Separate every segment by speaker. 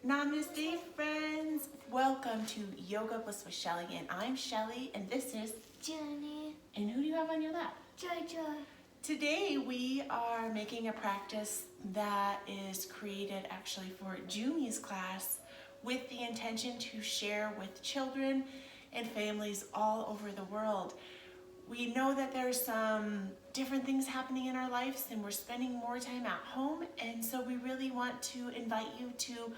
Speaker 1: Namaste Friends! Welcome to Yoga Bliss with Shelly, and I'm Shelly, and this is
Speaker 2: Juney.
Speaker 1: And who do you have on your lap?
Speaker 2: Jojo.
Speaker 1: Today we are making a practice that is created actually for Juney's class with the intention to share with children and families all over the world. We know that there's some different things happening in our lives and we're spending more time at home, and so we really want to invite you to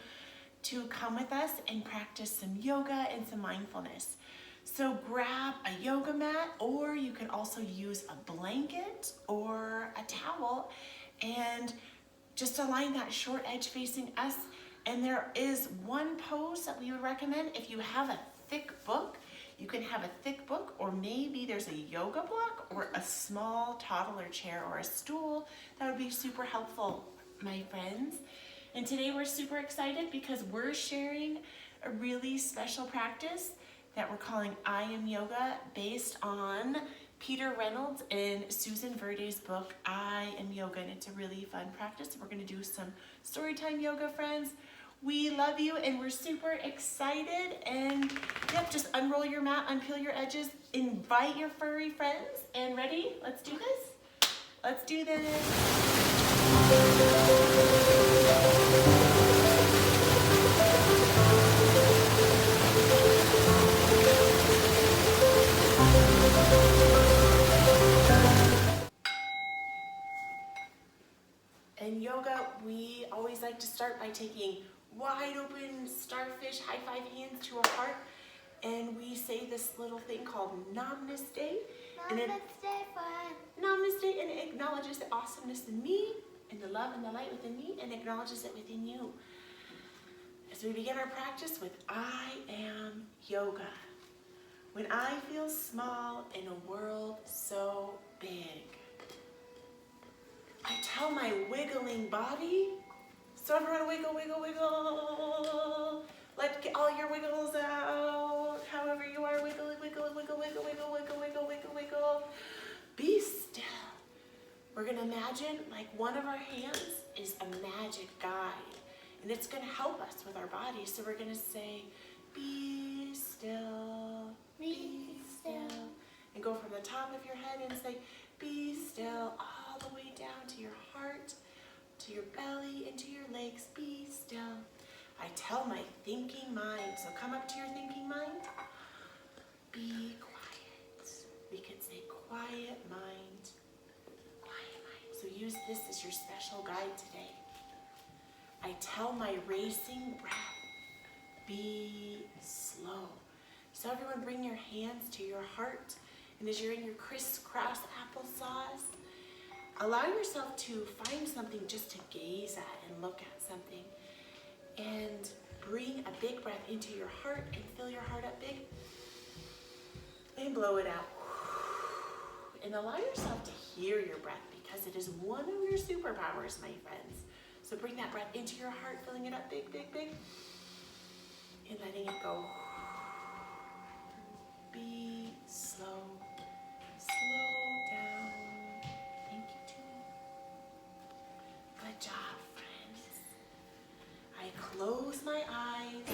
Speaker 1: come with us and practice some yoga and some mindfulness. So grab a yoga mat, or you can also use a blanket or a towel and just align that short edge facing us. And there is one pose that we would recommend. If you have a thick book, you can have a thick book, or maybe there's a yoga block or a small toddler chair or a stool. That would be super helpful, my friends. And today we're super excited because we're sharing a really special practice that we're calling I Am Yoga, based on Peter Reynolds and Susan Verde's book, I Am Yoga, and it's a really fun practice. We're gonna do some storytime yoga, friends. We love you and we're super excited. And yep, just unroll your mat, unpeel your edges, invite your furry friends, and ready? Let's do this. Let's do this. In yoga, we always like to start by taking wide open starfish, high five hands to our heart, and we say this little thing called Namaste. Namaste, and it acknowledges the awesomeness in me, and the love and the light within me, and acknowledges it within you. As we begin our practice with I Am Yoga. When I feel small in a world so big, I tell my wiggling body, so everyone wiggle, wiggle, wiggle. Let all your wiggles out. However you are, wiggle, wiggle, wiggle, wiggle, wiggle, wiggle, wiggle, wiggle, wiggle. Be still. We're gonna imagine like one of our hands is a magic guide, and it's gonna help us with our body. So we're gonna say, be still, be still. And go from the top of your head and say, be still, all the way down to your heart, to your belly, and to your legs. Be still. I tell my thinking mind, so come up to your thinking mind. Be quiet. We could say quiet mind, quiet mind. So use this as your special guide today. I tell my racing breath, be slow. So everyone bring your hands to your heart, and as you're in your crisscross applesauce, allow yourself to find something just to gaze at and look at something. And bring a big breath into your heart and fill your heart up big. And blow it out. And allow yourself to hear your breath, because it is one of your superpowers, my friends. So bring that breath into your heart, filling it up big, big, big. And letting it go. Be slow. Slow down. Thank you, Julie. Good job, friends. I close my eyes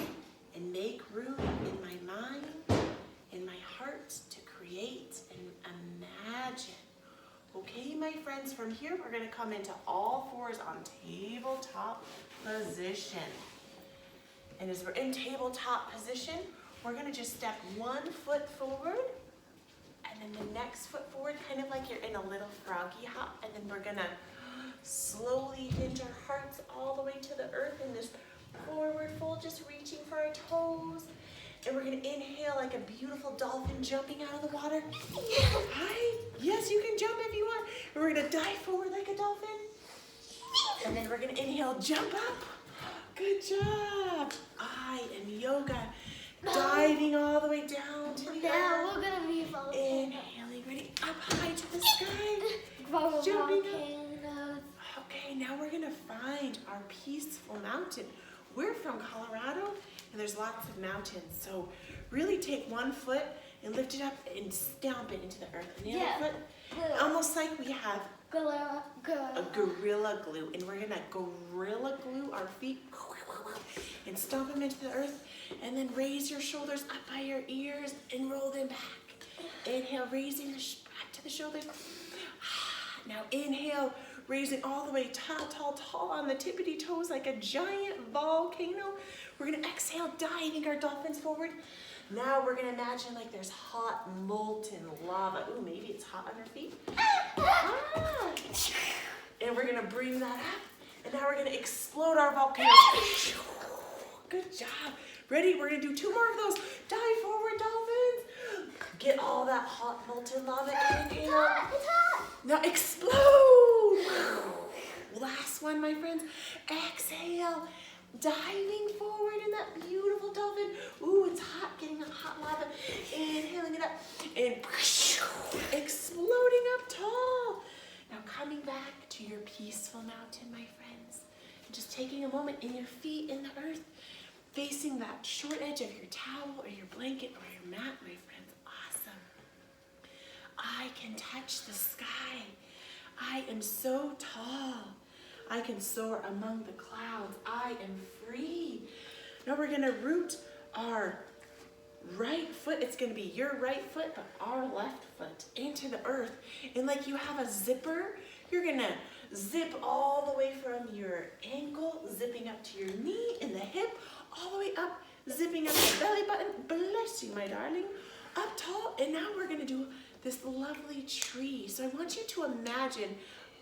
Speaker 1: and make room in my mind, in my heart, to create and imagine. Okay, my friends, from here we're going to come into all fours on tabletop position. And as we're in tabletop position, we're going to just step one foot forward, and then the next foot forward, kind of like you're in a little froggy hop. And then we're going to slowly hinge our hearts all the way to the earth in this forward fold, just reaching for our toes. And we're going to inhale like a beautiful dolphin jumping out of the water. Hi. Yes, you can jump if you want. And we're going to dive forward like a dolphin. And then we're going to inhale, jump up. Good job. I Am Yoga. Diving all the way down to the earth.
Speaker 2: Now we're gonna be volcanoes.
Speaker 1: Inhaling, ready, up high to the sky. Jumping up. Okay, now we're gonna find our peaceful mountain. We're from Colorado, and there's lots of mountains. So really take one foot and lift it up and stomp it into the earth. And the other foot, almost like we have a gorilla glue. And we're gonna gorilla glue our feet and stomp them into the earth. And then raise your shoulders up by your ears and roll them back. Inhale, raising back to the shoulders. Now inhale, raising all the way tall, tall, tall on the tippity toes like a giant volcano. We're gonna exhale, diving our dolphins forward. Now we're gonna imagine like there's hot molten lava. Ooh, maybe it's hot on our feet. And we're gonna bring that up. And now we're gonna explode our volcano. Good job. Ready? We're gonna do 2 more of those. Dive forward, dolphins. Get all that hot molten lava. Inhale.
Speaker 2: It's hot.
Speaker 1: Now explode. Last one, my friends. Exhale. Diving forward in that beautiful dolphin. Ooh, it's hot, getting that hot lava. Inhaling it up and exploding up tall. Now coming back to your peaceful mountain, my friends. And just taking a moment in your feet in the earth, facing that short edge of your towel or your blanket or your mat, my friends. Awesome. I can touch the sky. I am so tall. I can soar among the clouds. I am free. Now we're gonna root our right foot. It's gonna be your right foot, but our left foot into the earth. And like you have a zipper, you're gonna zip all the way from your ankle, zipping up to your knee and the hip, all the way up, zipping up the belly button. Bless you, my darling. Up tall, and now we're gonna do this lovely tree. So I want you to imagine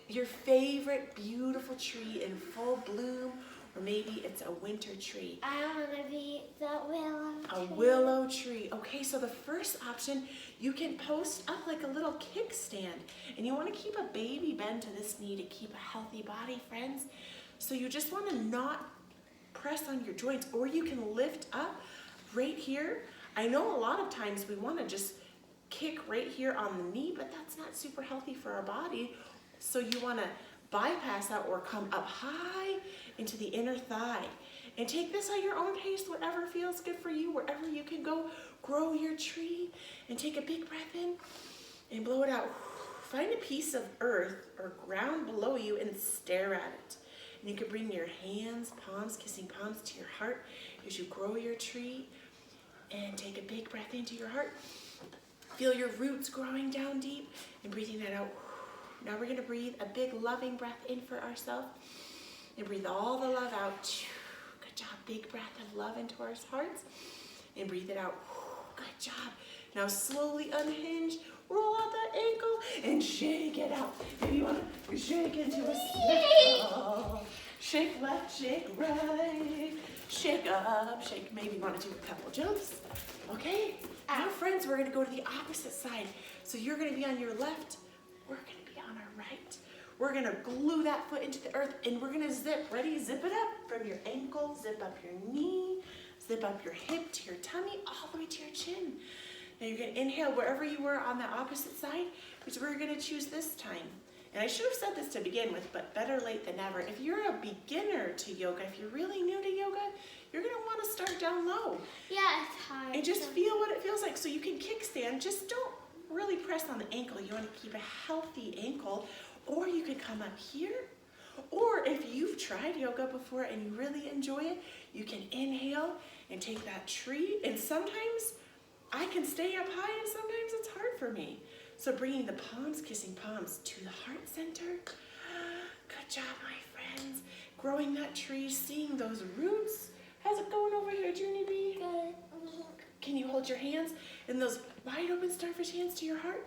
Speaker 1: your favorite beautiful tree in full bloom, or maybe it's a winter tree.
Speaker 2: I want to be the willow tree.
Speaker 1: A willow tree. Okay, so the first option, you can post up like a little kickstand, and you want to keep a baby bend to this knee to keep a healthy body, friends. So you just want to not press on your joints, or you can lift up right here. I know a lot of times we want to just kick right here on the knee, but that's not super healthy for our body. So you want to bypass that or come up high into the inner thigh. And take this at your own pace, whatever feels good for you, wherever you can go. Grow your tree and take a big breath in and blow it out. Find a piece of earth or ground below you and stare at it. And you can bring your hands, palms, kissing palms to your heart as you grow your tree. And take a big breath into your heart. Feel your roots growing down deep and breathing that out. Now we're gonna breathe a big loving breath in for ourselves and breathe all the love out. Good job, big breath of love into our hearts and breathe it out. Good job. Now slowly unhinge, roll out that ankle and shake it out. Maybe you wanna shake into a split. Shake left, shake right, shake up, shake. Maybe you wanna do a couple jumps. Okay, now friends, we're gonna go to the opposite side. So you're gonna be on your left, we're gonna be on our right. We're gonna glue that foot into the earth and we're gonna zip. Ready? Zip it up from your ankle, zip up your knee, zip up your hip to your tummy, all the way to your chin. Now you're gonna inhale wherever you were on the opposite side, which we're gonna choose this time. And I should have said this to begin with, but better late than never. If you're a beginner to yoga, if you're really new to yoga, you're gonna wanna start down low.
Speaker 2: Yeah, it's hard.
Speaker 1: And just feel what it feels like. So you can kickstand, just don't really press on the ankle. You wanna keep a healthy ankle, or you could come up here. Or if you've tried yoga before and you really enjoy it, you can inhale and take that tree. And sometimes I can stay up high and sometimes it's hard for me. So bringing the palms, kissing palms to the heart center. Good job, my friends. Growing that tree, seeing those roots. How's it going over here, Juney B?
Speaker 2: Good.
Speaker 1: Can you hold your hands and those wide open starfish hands to your heart?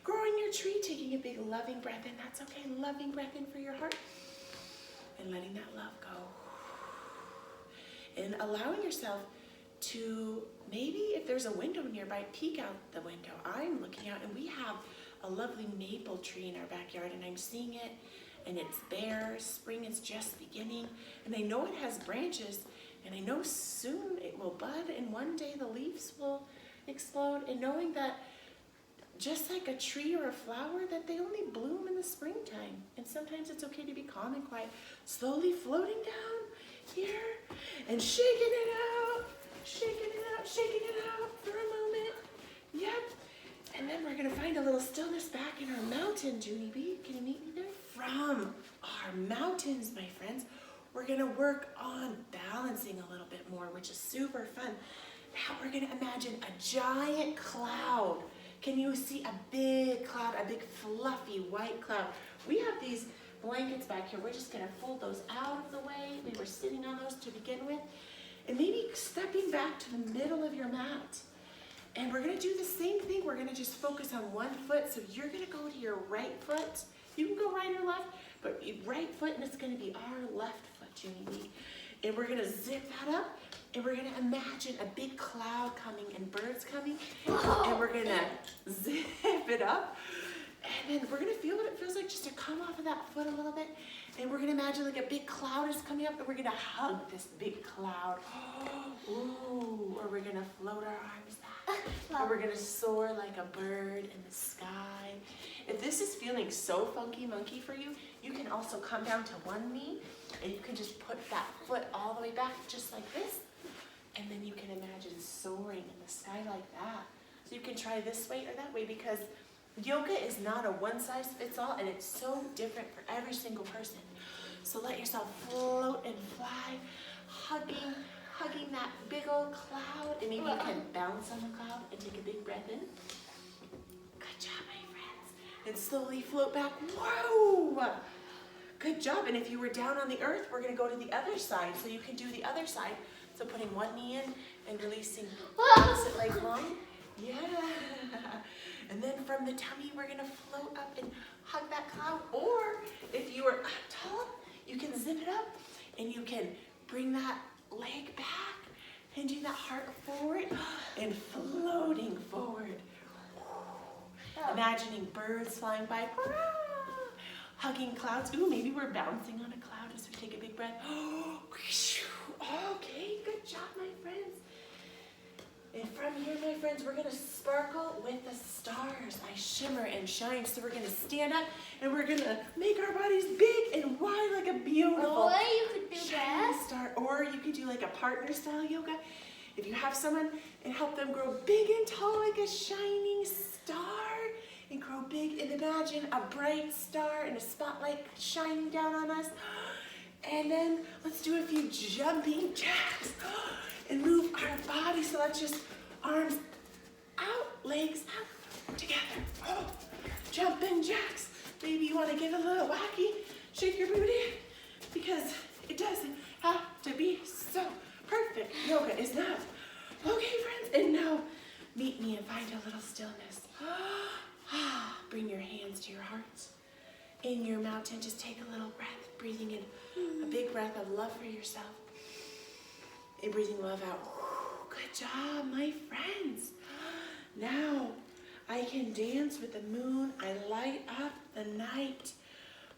Speaker 1: Growing your tree, taking a big loving breath in. That's okay, loving breath in for your heart. And letting that love go. And allowing yourself to maybe, if there's a window nearby, peek out the window. I'm looking out and we have a lovely maple tree in our backyard and I'm seeing it and it's bare. Spring is just beginning and I know it has branches and I know soon it will bud and one day the leaves will explode. And knowing that just like a tree or a flower, that they only bloom in the springtime. And sometimes it's okay to be calm and quiet. Slowly floating down here and shaking it out. Shaking it out for a moment. Yep. And then we're gonna find a little stillness back in our mountain, Juney B. Can you meet me there? From our mountains, my friends, we're gonna work on balancing a little bit more, which is super fun. Now we're gonna imagine a giant cloud. Can you see a big cloud, a big fluffy white cloud? We have these blankets back here. We're just gonna fold those out of the way. We were sitting on those to begin with. And maybe stepping back to the middle of your mat. And we're gonna do the same thing. We're gonna just focus on one foot. So you're gonna go to your right foot. You can go right or left, but right foot, and it's gonna be our left foot, Junie. And we're gonna zip that up, and we're gonna imagine a big cloud coming and birds coming. And we're gonna zip it up. And then we're gonna feel what it feels like just to come off of that foot a little bit. And we're gonna imagine like a big cloud is coming up, and we're gonna hug this big cloud. Ooh, or we're gonna float our arms back. And we're gonna soar like a bird in the sky. If this is feeling so funky monkey for you, you can also come down to one knee, and you can just put that foot all the way back just like this. And then you can imagine soaring in the sky like that. So you can try this way or that way, because yoga is not a one-size-fits-all, and it's so different for every single person. So let yourself float and fly, hugging that big old cloud, and maybe you can bounce on the cloud and take a big breath in. Good job, my friends. And slowly float back. Whoa! Good job. And if you were down on the earth, we're going to go to the other side. So you can do the other side. So putting one knee in and releasing opposite leg long. Yeah. And then from the tummy, we're going to float up and hug that cloud. Or if you are tall, you can zip it up and you can bring that leg back, hinging that heart forward and floating forward. Imagining birds flying by, hugging clouds. Ooh, maybe we're bouncing on a cloud as we take a big breath. Okay, good job, my friends. And from here, my friends, we're going to sparkle with the stars. I shimmer and shine. So we're going to stand up and we're going to make our bodies big and wide like a beautiful
Speaker 2: or you could do
Speaker 1: shining
Speaker 2: that.
Speaker 1: star. Or you could do like a partner style yoga. If you have someone, and help them grow big and tall like a shining star. And grow big and imagine a bright star and a spotlight shining down on us. And then let's do a few jumping jacks. And move our body, so that's just arms out, legs out, together. Oh, jumping jacks. Maybe you want to get a little wacky, shake your booty, because it doesn't have to be so perfect. Yoga is not. Okay, friends, and now meet me and find a little stillness. Bring your hands to your hearts. In your mouth, and just take a little breath, breathing in a big breath of love for yourself. And breathing love out. Good job, my friends. Now, I can dance with the moon. I light up the night.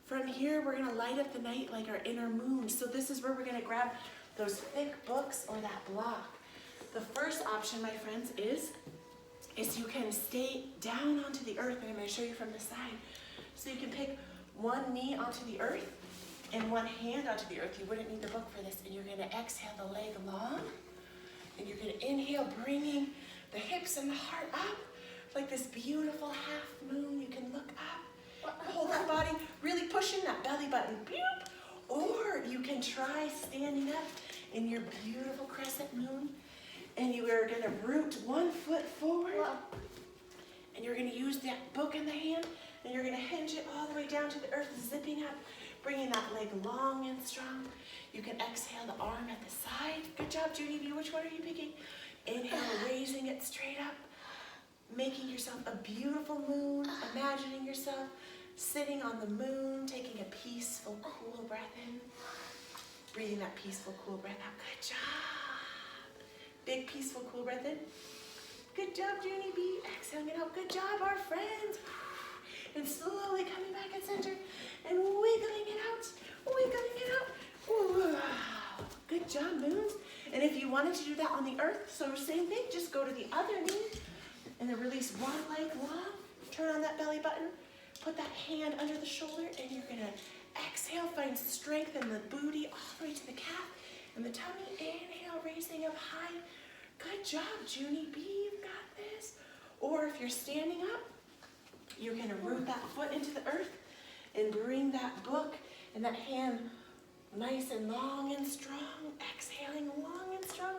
Speaker 1: From here, we're going to light up the night like our inner moon. So this is where we're going to grab those thick books or that block. The first option, my friends, is you can stay down onto the earth. And I'm going to show you from the side. So you can pick one knee onto the earth and one hand onto the earth. You wouldn't need the book for this. And you're going to exhale the leg long. And you're going to inhale, bringing the hips and the heart up like this beautiful half moon. You can look up, hold that body, really pushing that belly button. Boop. Or you can try standing up in your beautiful crescent moon. And you are going to root one foot forward. And you're going to use that book in the hand. And you're going to hinge it all the way down to the earth, zipping up, bringing that leg long and strong. You can exhale the arm at the side. Good job, Judy B. Which one are you picking? Inhale, raising it straight up, making yourself a beautiful moon, imagining yourself sitting on the moon, taking a peaceful, cool breath in, breathing that peaceful, cool breath out. Good job. Big, peaceful, cool breath in. Good job, Junie B. Exhaling it out. Good job, our friends. And slowly coming back at center and wiggling it out, wiggling it out. Wow. Good job, moons. And if you wanted to do that on the earth, so same thing, just go to the other knee and then release one leg long, turn on that belly button, put that hand under the shoulder, and you're gonna exhale, find strength in the booty all the way to the calf and the tummy. Inhale, raising up high. Good job, Junie B, you've got this. Or if you're standing up, you're gonna root that foot into the earth and bring that book and that hand nice and long and strong. Exhaling long and strong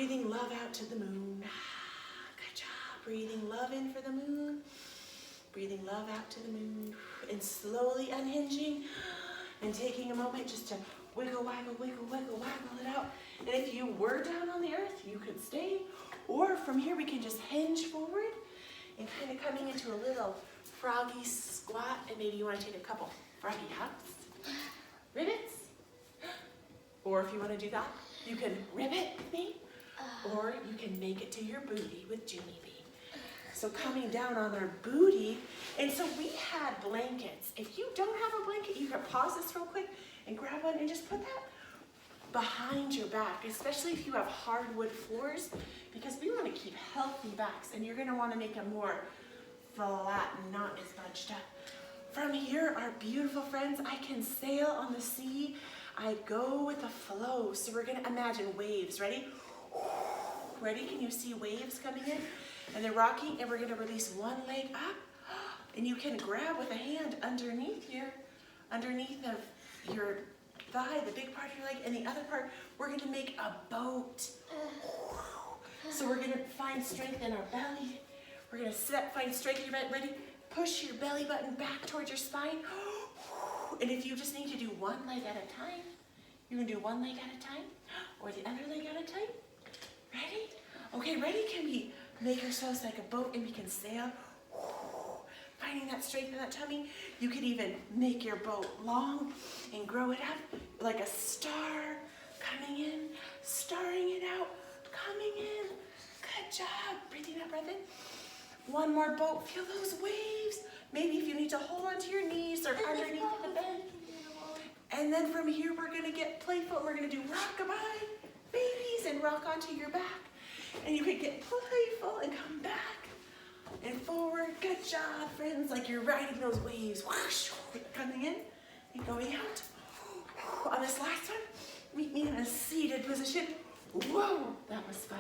Speaker 1: breathing love out to the moon. Good job. Breathing love in for the moon. Breathing love out to the moon. And slowly unhinging and taking a moment just to wiggle, waggle, wiggle, wiggle, waggle it out. And if you were down on the earth, you could stay. Or from here, we can just hinge forward and kind of coming into a little froggy squat. And maybe you want to take a couple froggy hops. Rivets. Or if you want to do that, you can ribbit with me. Or you can make it to your booty with Juney Bee. So coming down on our booty. And so we had blankets. If you don't have a blanket, you can pause this real quick and grab one and just put that behind your back, especially if you have hardwood floors, because we want to keep healthy backs, and you're going to want to make them more flat and not as bunched up. From here, our beautiful friends, I can sail on the sea. I go with the flow. So we're going to imagine waves. Ready? Ready? Can you see waves coming in? And they're rocking, and we're going to release one leg up, and you can grab with a hand underneath of your thigh, the big part of your leg, and the other part, we're going to make a boat. So we're going to find strength in our belly. We're going to sit up, find strength in your belly. Ready? Push your belly button back towards your spine. And if you just need to do one leg at a time, you can do one leg at a time, or the other leg at a time. Ready? Okay, ready? Can we make ourselves like a boat and we can sail? Finding that strength in that tummy. You could even make your boat long and grow it up like a star, coming in, starring it out, coming in. Good job. Breathing that breath in. One more boat. Feel those waves. Maybe if you need to hold onto your knees or underneath the bed. And then from here, we're going to get playful. We're going to do rockabye babies and rock onto your back. And you can get playful and come back and forward. Good job, friends. Like you're riding those waves. Coming in and going out. On this last one, meet me in a seated position. Whoa, that was fun.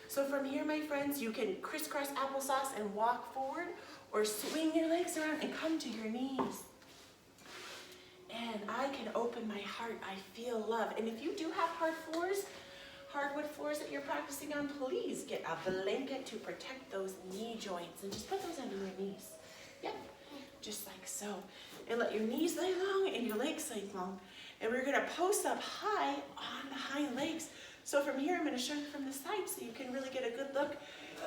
Speaker 1: So from here, my friends, you can crisscross applesauce and walk forward, or swing your legs around and come to your knees. And I can open my heart. I feel love. And if you do have hardwood floors that you're practicing on, please get a blanket to protect those knee joints and just put those under your knees. Yep, just like so. And let your knees lay long and your legs lay long. And we're gonna post up high on the hind legs. So from here, I'm gonna show you from the side so you can really get a good look.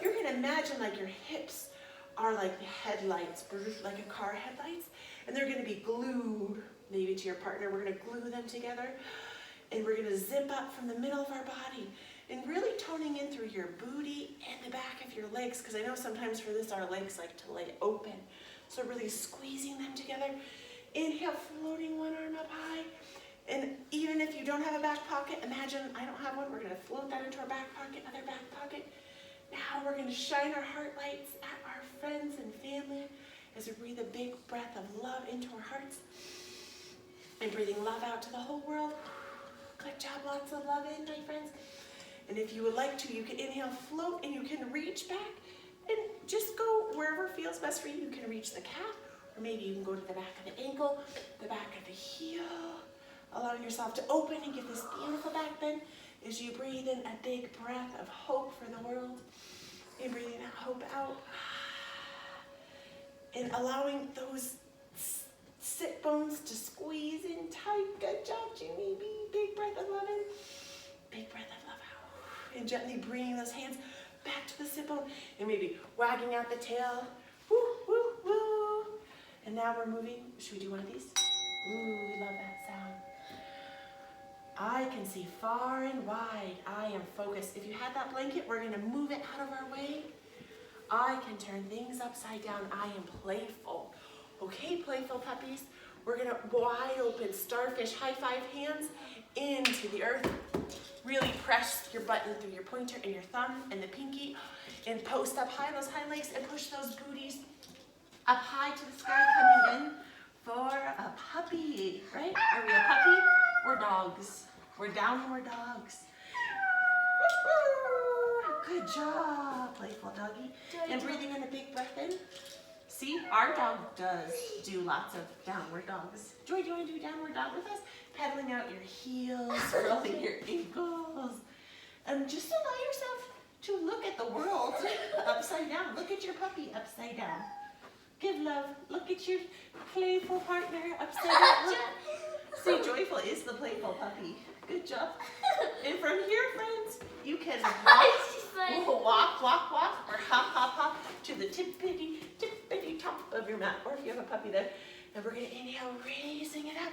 Speaker 1: You're gonna imagine like your hips are like the headlights, like a car headlights, and they're gonna be glued maybe to your partner. We're gonna glue them together, and we're gonna zip up from the middle of our body and really toning in through your booty and the back of your legs, because I know sometimes for this our legs like to lay open. So really squeezing them together. Inhale, floating one arm up high. And even if you don't have a back pocket, imagine I don't have one, we're gonna float that into our back pocket, other back pocket. Now we're gonna shine our heart lights at our friends and family as we breathe a big breath of love into our hearts. And breathing love out to the whole world. Good job, lots of love in, my friends. And if you would like to, you can inhale, float, and you can reach back and just go wherever feels best for you. You can reach the calf, or maybe you can go to the back of the ankle, the back of the heel, allowing yourself to open and give this beautiful back bend as you breathe in a big breath of hope for the world. And breathing that hope out. And allowing those sit bones to squeeze in tight. Good job, Juney Bee. Big breath of love in. Big breath of love out. And gently bringing those hands back to the sit bone. And maybe wagging out the tail. Woo, woo, woo. And now we're moving. Should we do one of these? Ooh, we love that sound. I can see far and wide. I am focused. If you had that blanket, we're going to move it out of our way. I can turn things upside down. I am playful. Okay, playful puppies. We're going to wide open starfish high five hands into the earth. Really press your button through your pointer and your thumb and the pinky. And post up high those hind legs and push those booties up high to the sky, coming in for a puppy, right? Are we a puppy? We're dogs. We're down and we're dogs. Good job, playful doggy. And breathing in a big breath in. See, our dog does do lots of downward dogs. Joy, do you want to do downward dog with us? Pedaling out your heels, rolling your ankles. And just allow yourself to look at the world upside down. Look at your puppy upside down. Give love. Look at your playful partner upside down. Look. See, Joyful is the playful puppy. Good job. And from here, friends, you can walk, or hop to the tippity top of your mat, or if you have a puppy there. And we're gonna inhale, raising it up.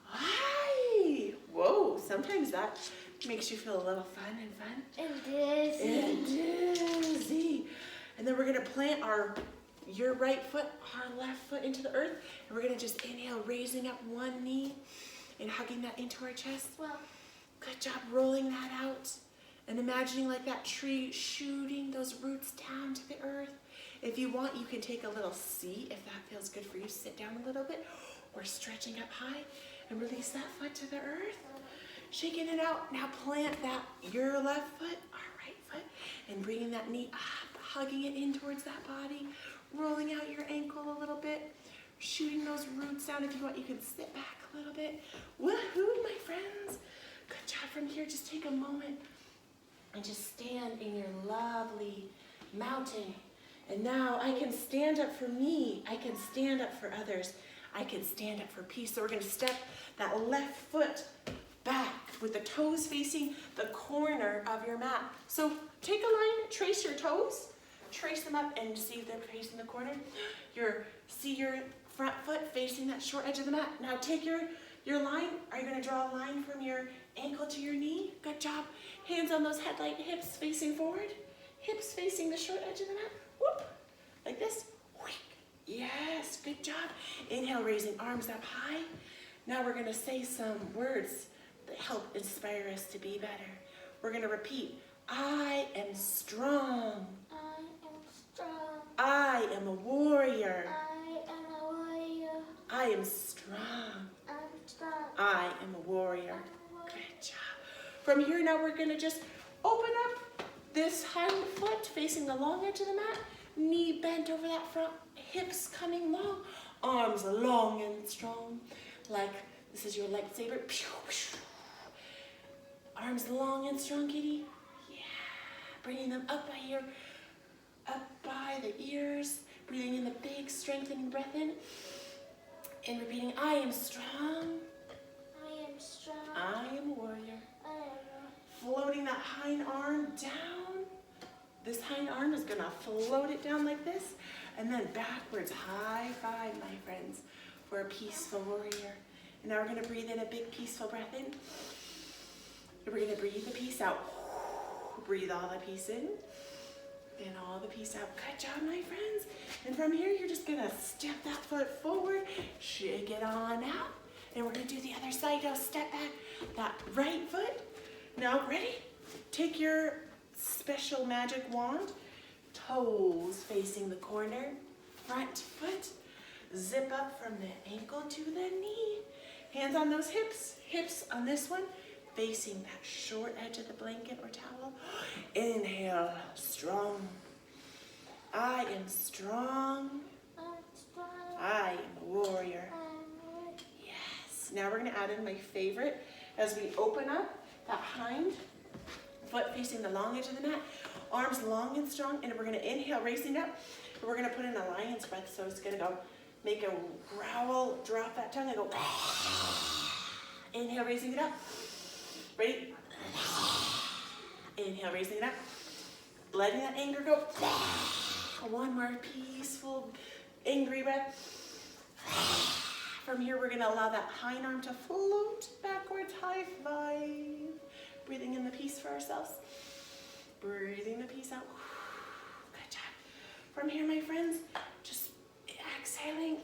Speaker 1: Hi. Whoa, sometimes that makes you feel a little fun and fun.
Speaker 2: And dizzy.
Speaker 1: And dizzy. And then we're gonna plant your right foot, our left foot into the earth. And we're gonna just inhale, raising up one knee and hugging that into our chest.
Speaker 2: Well,
Speaker 1: good job rolling that out. And imagining like that tree shooting those roots down to the earth. If you want, you can take a little C if that feels good for you. Sit down a little bit or stretching up high and release that foot to the earth. Shaking it out. Now plant your left foot, our right foot, and bringing that knee up, hugging it in towards that body, rolling out your ankle a little bit, shooting those roots down. If you want, you can sit back a little bit. Woohoo, my friends. Good job. From here, just take a moment and just stand in your lovely mountain. And now I can stand up for me. I can stand up for others. I can stand up for peace. So we're going to step that left foot back with the toes facing the corner of your mat. So take a line, trace your toes, trace them up and see if they're facing the corner. See your front foot facing that short edge of the mat. Now take your line. Are you going to draw a line from your ankle to your knee? Good job. Hands on those headlight, hips facing forward. Hips facing the short edge of the mat. Whoop. Like this. Yes, good job. Inhale, raising arms up high. Now we're going to say some words that help inspire us to be better. We're going to repeat. I am strong.
Speaker 2: I am strong.
Speaker 1: I am a warrior.
Speaker 2: I am a warrior.
Speaker 1: I am strong.
Speaker 2: I'm strong.
Speaker 1: I am a warrior. Good job. From here now we're going to just open up this hind foot facing the long edge of the mat. Knee bent over that front, hips coming long, arms long and strong, like this is your lightsaber. Arms long and strong, kitty. Yeah. Bringing them up by the ears. Breathing in the big, strengthening breath in. And repeating, I am strong.
Speaker 2: I am strong.
Speaker 1: I am a warrior.
Speaker 2: I am
Speaker 1: Floating that hind arm down. This hind arm is gonna float it down like this, and then backwards, high five, my friends, for a peaceful warrior. And now we're gonna breathe in a big peaceful breath in. And we're gonna breathe the peace out. Breathe all the peace in, and all the peace out. Good job, my friends. And from here, you're just gonna step that foot forward, shake it on out, and we're gonna do the other side. Now step back, that right foot. Now, ready? Take your special magic wand, toes facing the corner, front foot, zip up from the ankle to the knee, hands on those hips on this one, facing that short edge of the blanket or towel. Inhale, strong. I am strong.
Speaker 2: strong.
Speaker 1: I am a warrior. Yes. Now we're going to add in my favorite as we open up that hind foot facing the long edge of the mat, arms long and strong, and we're going to inhale, raising up, and we're going to put in a lion's breath, so it's going to go, make a growl, drop that tongue, and go, inhale, raising it up, ready, inhale, raising it up, letting that anger go, one more peaceful, angry breath. From here, we're going to allow that hind arm to float backwards, high five. Breathing in the peace for ourselves. Breathing the peace out. Good job. From here, my friends, just exhaling.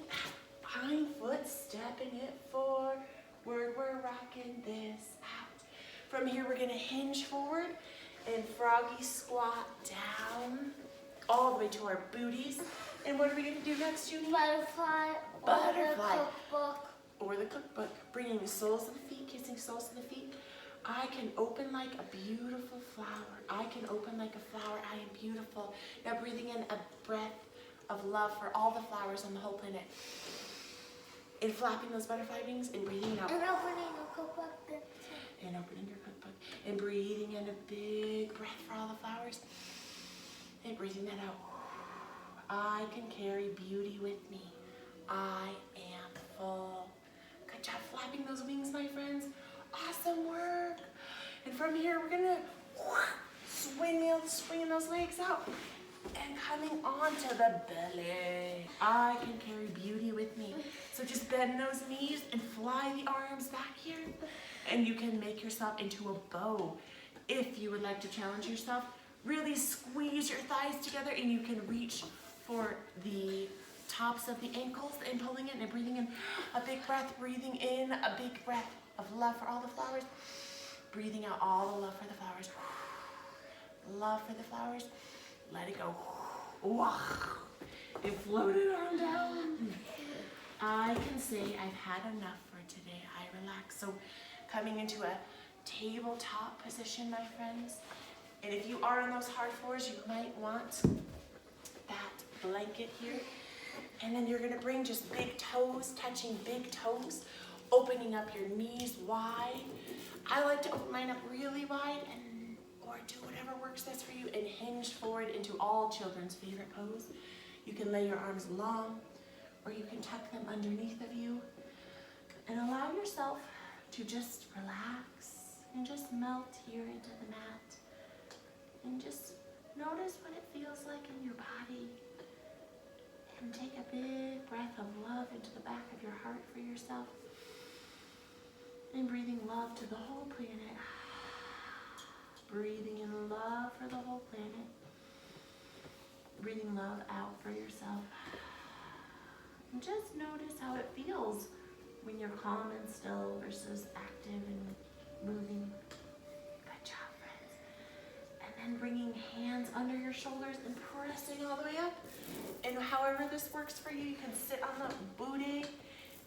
Speaker 1: Hind foot, stepping it forward. We're rocking this out. From here, we're going to hinge forward and froggy squat down all the way to our booties. And what are we going to do next, Judy?
Speaker 2: Butterfly.
Speaker 1: Butterfly.
Speaker 2: Or
Speaker 1: Or
Speaker 2: the cookbook.
Speaker 1: the cookbook. Bringing the soles of the feet, kissing soles of the feet. I can open like a beautiful flower. I can open like a flower. I am beautiful. Now breathing in a breath of love for all the flowers on the whole planet. and flapping those butterfly wings and breathing it out.
Speaker 2: And opening a cookbook.
Speaker 1: And opening your cookbook and breathing in a big breath for all the flowers and breathing that out. I can carry beauty with me. I am full. Good job flapping those wings, my friends. Awesome work. And from here, we're gonna swinging those legs out and coming onto the belly. I can carry beauty with me. So just bend those knees and fly the arms back here. And you can make yourself into a bow. If you would like to challenge yourself, really squeeze your thighs together and you can reach for the tops of the ankles and pulling in and breathing in a big breath, breathing in a big breath of love for all the flowers, breathing out all the love for the flowers. Love for the flowers. Let it go. And float it on down. I can say I've had enough for today. I relax. So coming into a tabletop position, my friends. And if you are on those hard floors, you might want that blanket here. And then you're gonna bring just big toes, touching big toes, opening up your knees wide. I like to open mine up really wide or do whatever works best for you and hinge forward into all children's favorite pose. You can lay your arms long or you can tuck them underneath of you and allow yourself to just relax and just melt here into the mat and just notice what it feels like in your body and take a big breath of love into the back of your heart for yourself and breathing love to the whole planet. Breathing in love for the whole planet. Breathing love out for yourself. And just notice how it feels when you're calm and still versus active and moving. Good job, friends. And then bringing hands under your shoulders and pressing all the way up. And however this works for you, you can sit on the booty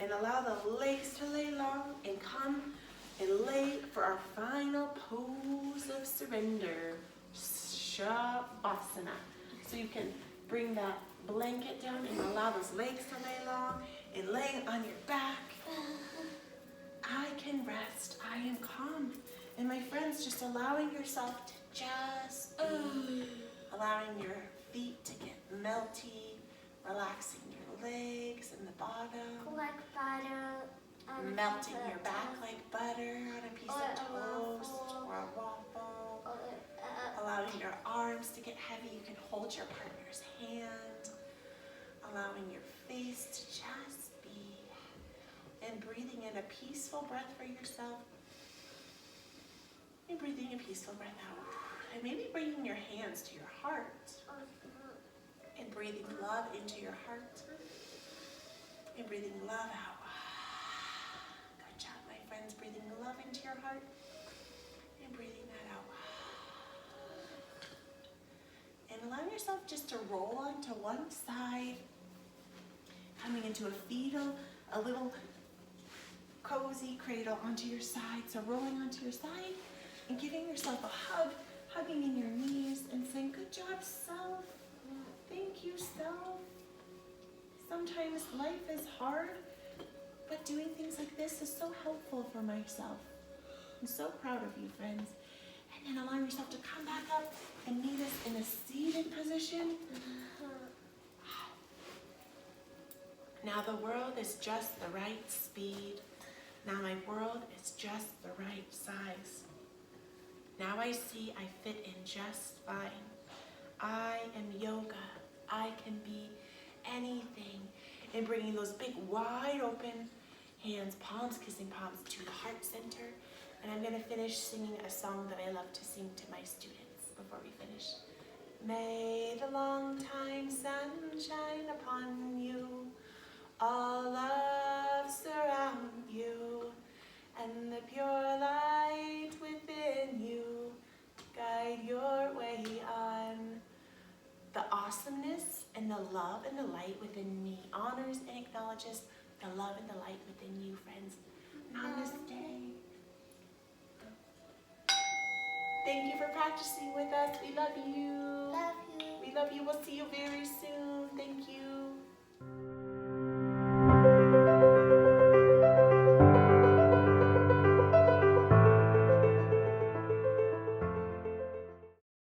Speaker 1: and allow the legs to lay long and come and lay for our final pose of surrender, Shavasana. So you can bring that blanket down and allow those legs to lay long and laying on your back. I can rest, I am calm. And my friends, just allowing yourself to just be, allowing your feet to get melty, relaxing your legs and the bottom.
Speaker 2: Like butter.
Speaker 1: Melting your back like butter on a piece of toast or a waffle. Allowing your arms to get heavy. You can hold your partner's hand. Allowing your face to just be. And breathing in a peaceful breath for yourself. And breathing a peaceful breath out. And maybe bringing your hands to your heart. And breathing love into your heart. And breathing love out. Breathing love into your heart and breathing that out. And allowing yourself just to roll onto one side, coming into a fetal, a little cozy cradle onto your side. So rolling onto your side and giving yourself a hug, hugging in your knees and saying, good job, self. Thank you, self. Sometimes life is hard. But doing things like this is so helpful for myself. I'm so proud of you, friends. And then allowing yourself to come back up and meet us in a seated position. Now the world is just the right speed. Now my world is just the right size. Now I see I fit in just fine. I am yoga. I can be anything. And bringing those big wide open hands, palms kissing palms to the heart center. And I'm going to finish singing a song that I love to sing to my students before we finish. May the long time sun shine upon you, all love surround you, and the pure light within you guide your way on. The awesomeness and the love and the light within me honors and acknowledges the love and the light within you, friends. Namaste. Thank you for practicing with us. We love you.
Speaker 2: Love you.
Speaker 1: We love you. We'll see you very soon. Thank you.